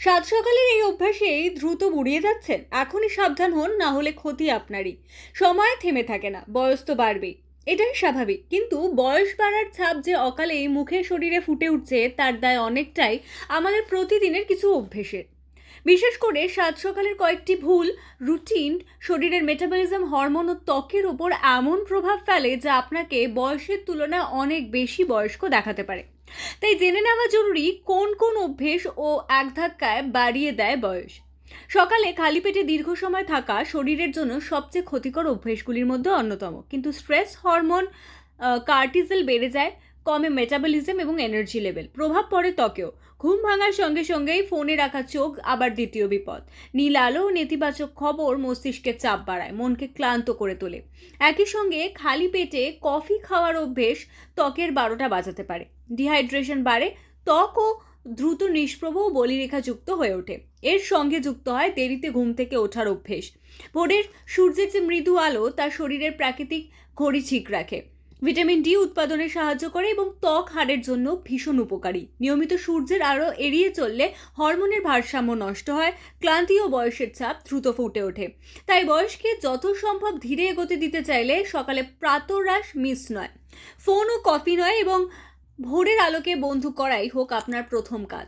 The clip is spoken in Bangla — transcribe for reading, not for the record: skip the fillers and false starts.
সাত সকালের এই অভ্যাসেই দ্রুত বুড়িয়ে যাচ্ছেন। এখনই সাবধান হন, না হলে ক্ষতি আপনারই। সময় থেমে থাকে না, বয়স তো বাড়বেই। এটাই স্বাভাবিক, কিন্তু বয়স বাড়ার ছাপ যে অকালেই মুখে শরীরে ফুটে উঠছে তার দায় অনেকটাই আমাদের প্রতিদিনের কিছু অভ্যেসের। বিশেষ করে সাত সকালের কয়েকটি ভুল রুটিন শরীরের মেটাবলিজম, হরমোন ও ত্বকের উপর এমন প্রভাব ফেলে যা আপনাকে বয়সের তুলনায় অনেক বেশি বয়স্ক দেখাতে পারে। তাই জেনে নেওয়া জরুরি কোন কোন অভ্যেস ও এক ধাক্কায় বাড়িয়ে দেয় বয়স। সকালে খালি পেটে দীর্ঘ সময় থাকা শরীরের জন্য সবচেয়ে ক্ষতিকর অভ্যেসগুলির মধ্যে অন্যতম, কিন্তু স্ট্রেস হরমোন কার্টিজল বেড়ে যায়, কমে মেটাবলিজম এবং এনার্জি লেভেল, প্রভাব পড়ে ত্বকেও। ঘুম ভাঙার সঙ্গে সঙ্গেই ফোনে রাখা চোখ আবার দ্বিতীয় বিপদ। নীল আলো ও নেতিবাচক খবর মস্তিষ্কের চাপ বাড়ায়, মনকে ক্লান্ত করে তোলে। একই সঙ্গে খালি পেটে কফি খাওয়ার অভ্যেস ত্বকের 12টা বাজাতে পারে। ডিহাইড্রেশন বাড়ে, ত্বক ও দ্রুত নিষ্প্রভ ও বলিরেখাযুক্ত হয়ে ওঠে। এর সঙ্গে যুক্ত হয় দেরিতে ঘুম থেকে ওঠার অভ্যেস। ভোরের সূর্যের যে মৃদু আলো তার শরীরের প্রাকৃতিক ঘড়ি ঠিক রাখে, ভিটামিন ডি উৎপাদনে সাহায্য করে এবং ত্বক হাড়ের জন্য ভীষণ উপকারী। নিয়মিত সূর্যের আলো এড়িয়ে চললে হরমোনের ভারসাম্য নষ্ট হয়, ক্লান্তি ও বয়সের ছাপ দ্রুত ফুটে ওঠে। তাই বয়সকে যত সম্ভব ধীরে এগোতে দিতে চাইলে সকালে প্রাতরাশ মিস নয়, ফোন ও কফি নয়, এবং ভোরের আলোকে বন্ধু করাই হোক আপনার প্রথম কাজ।